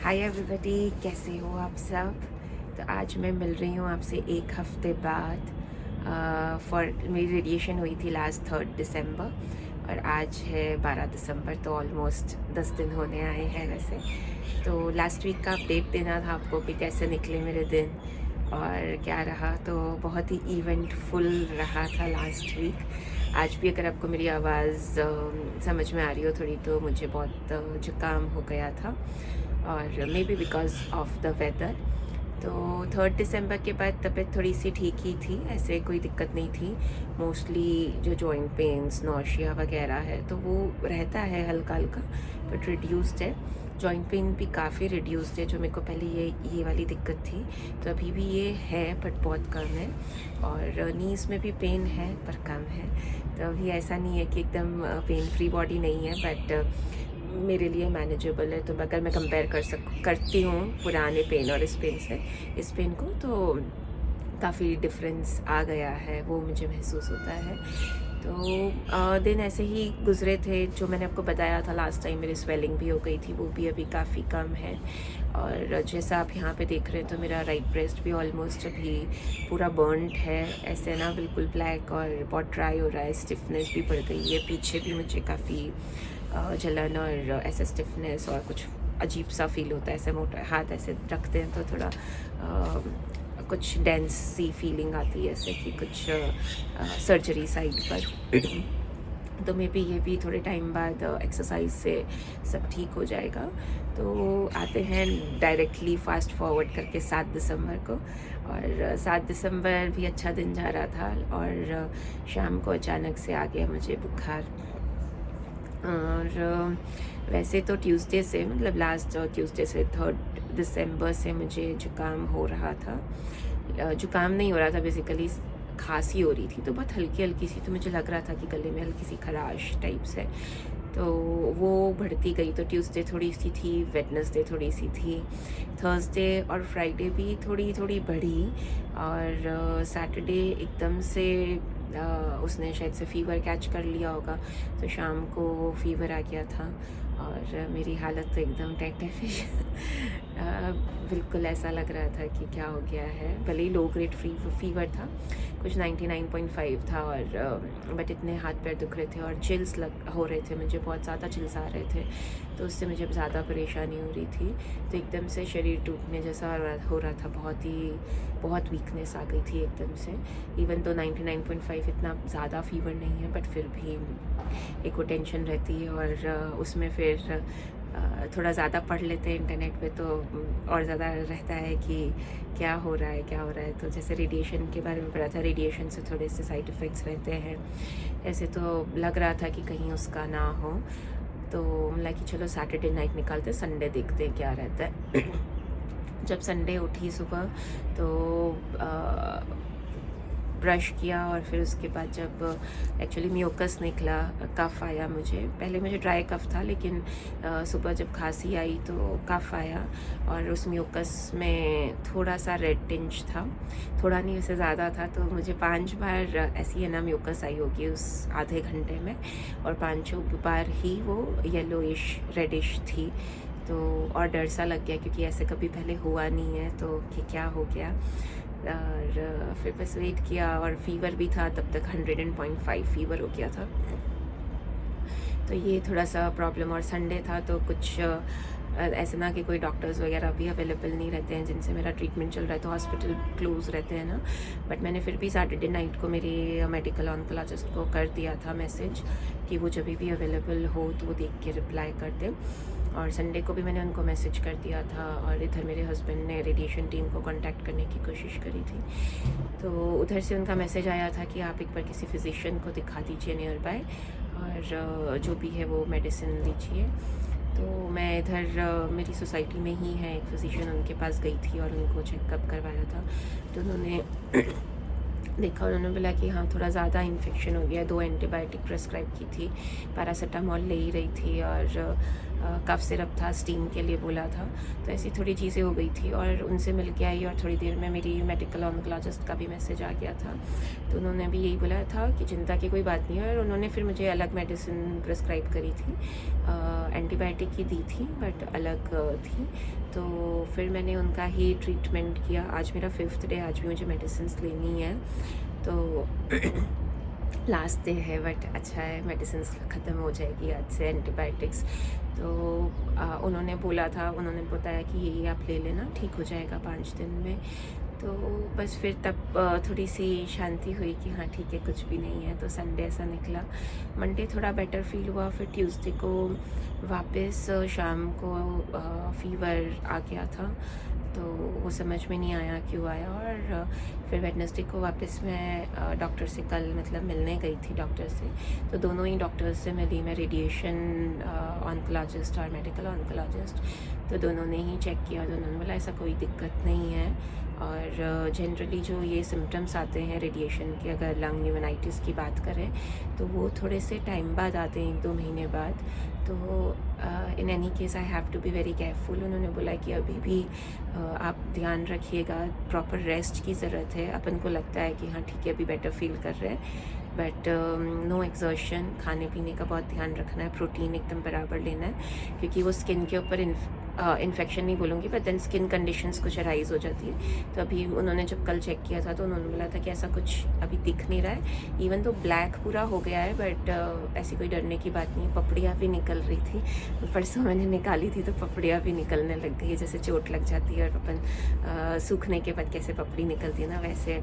Hi everybody, कैसे हो आप सब। तो आज मैं मिल रही हूँ आपसे एक हफ्ते बाद। मेरी रेडिएशन हुई थी लास्ट 3 दिसंबर और आज है 12 दिसंबर, तो ऑलमोस्ट 10 दिन होने आए हैं वैसे। तो लास्ट वीक का अपडेट देना था आपको कि कैसे निकले मेरे दिन और क्या रहा। तो बहुत ही इवेंटफुल रहा था लास्ट वीक। आज भी अगर आपको मेरी आवाज़ समझ में आ रही हो थोड़ी, तो मुझे बहुत जुकाम हो गया था और maybe because of the weather. तो 3 दिसंबर के बाद तबीयत थोड़ी सी ठीक ही थी, ऐसे कोई दिक्कत नहीं थी। मोस्टली जो जॉइंट पेन्स, नौशिया वगैरह है तो वो रहता है हल्का हल्का, बट रिड्यूस्ड है। जॉइंट पेन भी काफ़ी रिड्यूस्ड है, जो मेरे को पहले ये वाली दिक्कत थी तो अभी भी ये है बट बहुत कम है। और नीज़ में भी पेन है पर कम है। तो अभी ऐसा नहीं है कि एकदम पेन फ्री बॉडी नहीं है, बट मेरे लिए मैनेजेबल है। तो अगर मैं कंपेयर करती हूँ पुराने पेन और इस पेन से, इस पेन को, तो काफ़ी डिफरेंस आ गया है, वो मुझे महसूस होता है। तो दिन ऐसे ही गुजरे थे। जो मैंने आपको बताया था लास्ट टाइम, मेरी स्वेलिंग भी हो गई थी, वो भी अभी काफ़ी कम है। और जैसा आप यहाँ पे देख रहे हैं तो मेरा राइट ब्रेस्ट भी ऑलमोस्ट अभी पूरा बर्नड है, ऐसे ना बिल्कुल ब्लैक, और बहुत ड्राई हो रहा है। स्टिफनेस भी बढ़ गई है, पीछे भी मुझे काफ़ी जलन और ऐसे स्टिफनेस और कुछ अजीब सा फील होता है। ऐसे मोटा हाथ ऐसे रखते हैं तो थोड़ा कुछ डेंस सी फीलिंग आती है, ऐसे कि कुछ सर्जरी साइड पर। तो मे बी ये भी थोड़े टाइम बाद एक्सरसाइज से सब ठीक हो जाएगा। तो आते हैं डायरेक्टली फास्ट फॉरवर्ड करके 7 दिसंबर को। और 7 दिसंबर भी अच्छा दिन जा रहा था और शाम को अचानक से आ गया मुझे बुखार। और वैसे तो ट्यूसडे से, मतलब लास्ट ट्यूसडे से 3 दिसंबर से मुझे जुकाम हो रहा था। जुकाम नहीं हो रहा था, बेसिकली खांसी हो रही थी, तो बहुत हल्की हल्की सी। तो मुझे लग रहा था कि गले में हल्की सी खराश टाइप्स है, तो वो बढ़ती गई। तो ट्यूसडे थोड़ी सी थी, वेडनेसडे थोड़ी सी थी, थर्सडे और फ्राइडे भी थोड़ी थोड़ी बढ़ी, और सैटरडे एकदम से उसने शायद से फ़ीवर कैच कर लिया होगा, तो शाम को फ़ीवर आ गया था और मेरी हालत तो एकदम टेंटिश बिल्कुल ऐसा लग रहा था कि क्या हो गया है। भले ही लो ग्रेड फीवर था, कुछ 99.5 था, और बट इतने हाथ पैर दुख रहे थे और चिल्स हो रहे थे, मुझे बहुत ज़्यादा चिल्स आ रहे थे, तो उससे मुझे ज़्यादा परेशानी हो रही थी। तो एकदम से शरीर टूटने जैसा हो रहा था, बहुत वीकनेस आ गई थी एकदम से। इवन तो 99.5 इतना ज़्यादा फीवर नहीं है, बट फिर भी एक वो टेंशन रहती है। और उसमें फिर थोड़ा ज़्यादा पढ़ लेते हैं इंटरनेट पे, तो और ज़्यादा रहता है कि क्या हो रहा है। तो जैसे रेडिएशन के बारे में पढ़ा था, रेडिएशन से थोड़े से साइड इफ़ेक्ट्स रहते हैं। ऐसे तो लग रहा था कि कहीं उसका ना हो, तो मतलब कि चलो सैटरडे नाइट निकालते, संडे देखते हैं क्या रहता है। जब संडे उठी सुबह तो ब्रश किया, और फिर उसके बाद जब एक्चुअली म्यूकस निकला, कफ़ आया मुझे। पहले मुझे ड्राई कफ़ था, लेकिन सुबह जब खांसी आई तो कफ़ आया, और उस म्यूकस में थोड़ा सा रेड टिंच था, थोड़ा नहीं वैसे ज़्यादा था। तो मुझे 5 बार ऐसी है ना म्यूकस आई होगी उस आधे घंटे में, और 5 बार ही वो येलोइश रेडिश थी। तो और डर सा लग गया, क्योंकि ऐसे कभी पहले हुआ नहीं है, तो कि क्या हो गया। और फिर बस वेट किया, और फीवर भी था तब तक, 100.5 फीवर हो गया था। तो ये थोड़ा सा प्रॉब्लम। और संडे था तो कुछ ऐसे ना कि कोई डॉक्टर्स वगैरह भी अवेलेबल नहीं रहते हैं जिनसे मेरा ट्रीटमेंट चल रहा है, तो हॉस्पिटल क्लोज रहते हैं ना। बट मैंने फिर भी सैटरडे नाइट को मेरे मेडिकल ऑन्कोलॉजिस्ट को कर दिया था मैसेज कि वो जब भी अवेलेबल हो तो वो देख के रिप्लाई कर दें। और संडे को भी मैंने उनको मैसेज कर दिया था, और इधर मेरे हस्बैंड ने रेडिएशन टीम को कांटेक्ट करने की कोशिश करी थी, तो उधर से उनका मैसेज आया था कि आप एक बार किसी फिजिशियन को दिखा दीजिए नियर बाय, और जो भी है वो मेडिसिन लीजिए। तो मैं इधर मेरी सोसाइटी में ही है एक फिजिशियन, उनके पास गई थी और उनको चेकअप करवाया था। तो उन्होंने देखा, उन्होंने बोला कि हाँ थोड़ा ज़्यादा इन्फेक्शन हो गया। 2 एंटीबायोटिक प्रेस्क्राइब की थी, पैरासीटामोल ले ही रही थी, और कफ सिरप था, स्टीम के लिए बोला था, तो ऐसी थोड़ी चीज़ें हो गई थी और उनसे मिल के आई और थोड़ी देर में मेरी मेडिकल ऑन्कोलॉजिस्ट का भी मैसेज आ गया था। तो उन्होंने भी यही बोला था कि चिंता की कोई बात नहीं है और उन्होंने फिर मुझे अलग मेडिसिन प्रिस्क्राइब करी थी, एंटीबायोटिक ही दी थी बट अलग थी। तो फिर मैंने उनका ही ट्रीटमेंट किया। आज मेरा 5th डे, आज भी मुझे मेडिसिन लेनी है, तो लास्ट डे है बट अच्छा है, मेडिसिन ख़त्म हो जाएगी आज से, एंटीबायोटिक्स। तो उन्होंने बोला था, उन्होंने बताया कि ये आप ले लेना, ठीक हो जाएगा 5 दिन में। तो बस फिर तब थोड़ी सी शांति हुई कि हाँ ठीक है, कुछ भी नहीं है। तो संडे ऐसा निकला, मंडे थोड़ा बेटर फील हुआ, फिर ट्यूसडे को वापस शाम को फीवर आ गया था, तो वो समझ में नहीं आया क्यों आया। और फिर वेडनेसडे को वापस मैं डॉक्टर से कल मतलब मिलने गई थी डॉक्टर से, तो दोनों ही डॉक्टर्स से मिली मैं, रेडिएशन ऑन्कोलॉजिस्ट और मेडिकल ऑन्कोलॉजिस्ट। तो दोनों ने ही चेक किया, दोनों ने बोला ऐसा कोई दिक्कत नहीं है। और जनरली जो ये सिम्टम्स आते हैं रेडिएशन के, अगर लंग न्यूमोनाइटिस की बात करें तो वो थोड़े से टाइम बाद आते हैं, 1-2 महीने बाद। तो in any case I have to be very careful. उन्होंने बोला कि अभी भी आप ध्यान रखिएगा, प्रॉपर रेस्ट की ज़रूरत है। अपन को लगता है कि हाँ ठीक है अभी बेटर फील कर रहे हैं, बट नो एक्सर्शन, खाने पीने का बहुत ध्यान रखना है, प्रोटीन एकदम बराबर लेना है, क्योंकि वो स्किन के ऊपर इन्फेक्शन नहीं बोलूँगी बट देन स्किन कंडीशंस कुछ अराइज़ हो जाती है। तो अभी उन्होंने जब कल चेक किया था तो उन्होंने बोला था कि ऐसा कुछ अभी दिख नहीं रहा है, इवन तो ब्लैक पूरा हो गया है, बट ऐसी कोई डरने की बात नहीं है। पपड़ियाँ भी निकल रही थी, परसों मैंने निकाली थी तो पपड़ियाँ भी निकलने लग गई है, जैसे चोट लग जाती है और अपन सूखने के बाद कैसे पपड़ी निकलती है ना, वैसे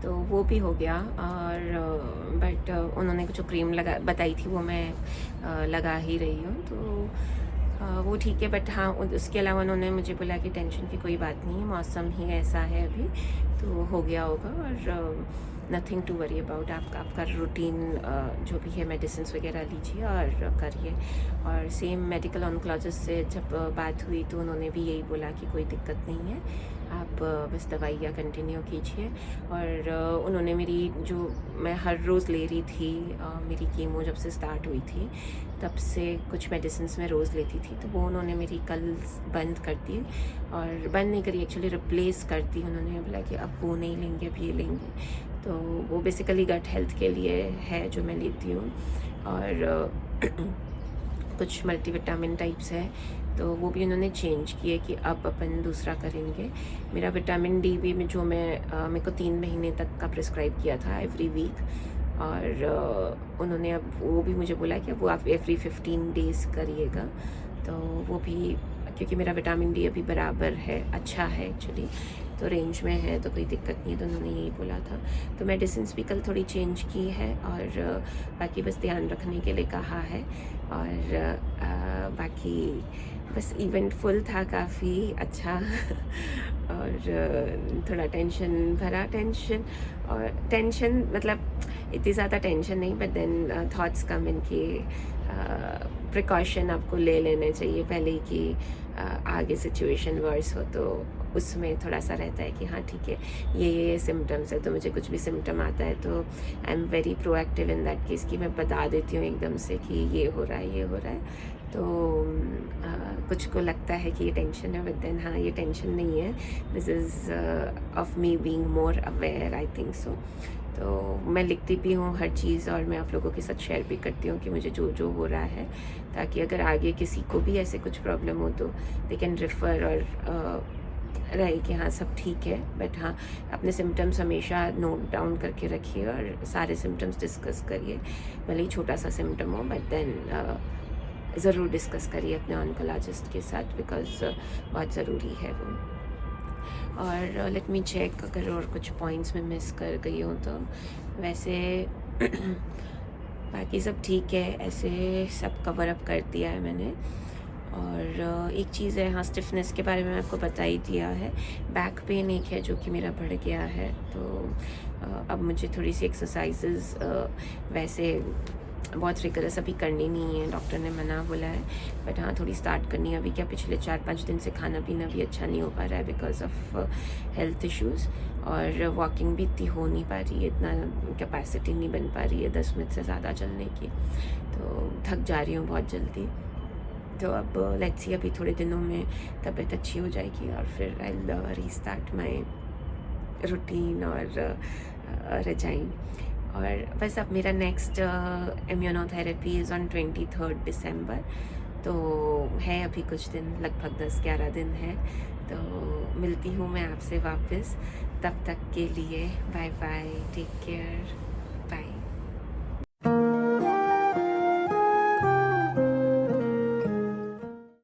तो वो भी हो गया। और बट उन्होंने जो क्रीम लगा बताई थी वो मैं लगा ही रही हूँ, तो वो ठीक है। बट हाँ उसके अलावा उन्होंने मुझे बोला कि टेंशन की कोई बात नहीं है, मौसम ही ऐसा है अभी, तो हो गया होगा और नथिंग टू वरी अबाउट। आपका रूटीन जो भी है मेडिसिन वगैरह लीजिए और करिए। और सेम मेडिकल ऑन्कोलॉजिस्ट से जब बात हुई तो उन्होंने भी यही बोला कि कोई दिक्कत नहीं है, आप बस दवाइयाँ कंटिन्यू कीजिए। और उन्होंने मेरी जो मैं हर रोज़ ले रही थी, मेरी कीमो जब से स्टार्ट हुई थी तब से कुछ मेडिसिन मैं रोज़ लेती थी, तो वो उन्होंने मेरी कल बंद कर दी, और बंद नहीं करी एक्चुअली, रिप्लेस कर दी। उन्होंने बोला कि अब वो नहीं लेंगे, अब ये लेंगे। तो वो बेसिकली गट हेल्थ के लिए है जो मैं लेती हूँ, और कुछ मल्टीविटामिन टाइप्स है, तो वो भी उन्होंने चेंज किए कि अब अपन दूसरा करेंगे। मेरा विटामिन डी भी जो मेरे को 3 महीने तक का प्रिस्क्राइब किया था एवरी वीक, और उन्होंने अब वो भी मुझे बोला कि अब वो आप एवरी 15 डेज़ करिएगा। तो वो भी, क्योंकि मेरा विटामिन डी अभी बराबर है, अच्छा है एक्चुअली, तो रेंज में है, तो कोई दिक्कत नहीं है, तो उन्होंने यही बोला था। तो मेडिसिन भी कल थोड़ी चेंज की है, और बाकी बस ध्यान रखने के लिए कहा है। और बाकी बस इवेंट फुल था, काफ़ी अच्छा और थोड़ा टेंशन भरा, टेंशन मतलब इतनी ज़्यादा टेंशन नहीं, बट देन थॉट्स कम इन कि प्रिकॉशन आपको ले लेने चाहिए पहले ही कि आगे सिचुएशन वर्स हो, तो उसमें थोड़ा सा रहता है कि हाँ ठीक है ये सिम्टम्स है, तो मुझे कुछ भी सिम्टम आता है तो I am very proactive in that case कि मैं बता देती हूँ एकदम से कि ये हो रहा है, ये हो रहा है। तो कुछ को लगता है कि ये टेंशन है, बट देन हाँ ये टेंशन नहीं है, this is of me being more aware, I think so. तो मैं लिखती भी हूँ हर चीज़, और मैं आप लोगों के साथ शेयर भी करती हूँ कि मुझे जो जो हो रहा है, ताकि अगर आगे किसी को भी ऐसे कुछ प्रॉब्लम हो तो दे कैन रेफ़र और रहे कि हाँ सब ठीक है। बट हाँ अपने सिम्टम्स हमेशा नोट डाउन करके रखिए और सारे सिम्टम्स डिस्कस करिए, भले ही छोटा सा सिम्टम हो, बट देन ज़रूर डिस्कस करिए अपने ऑन्कोलॉजिस्ट के साथ, बिकॉज बहुत ज़रूरी है वो। और लेट मी चेक अगर और कुछ पॉइंट्स में मिस कर गई हूँ तो। वैसे बाकी सब ठीक है, ऐसे सब कवर अप कर दिया है मैंने। और एक चीज़ है, हाँ स्टिफनेस के बारे में आपको बता ही दिया है। बैक पेन एक है जो कि मेरा बढ़ गया है, तो अब मुझे थोड़ी सी एक्सरसाइजेज़ वैसे बहुत रिगरस अभी करनी नहीं है, डॉक्टर ने मना बोला है, बट हाँ थोड़ी स्टार्ट करनी है। अभी क्या पिछले 4-5 दिन से खाना पीना भी अच्छा नहीं हो पा रहा है बिकॉज ऑफ हेल्थ इश्यूज़, और वॉकिंग भी इतनी हो नहीं पा रही है, इतना कैपेसिटी नहीं बन पा रही है 10 मिनट से ज़्यादा चलने की, तो थक जा रही हूँ बहुत जल्दी। तो अब लेट्स सी, अभी थोड़े दिनों में तबीयत अच्छी हो जाएगी और फिर I will restart my routine और रजाइन। और बस अब मेरा नेक्स्ट इम्यूनोथेरेपी इज़ ऑन 23 दिसंबर, तो है अभी कुछ दिन, लगभग 10-11 दिन है। तो मिलती हूँ मैं आपसे वापस, तब तक के लिए बाय बाय, टेक केयर।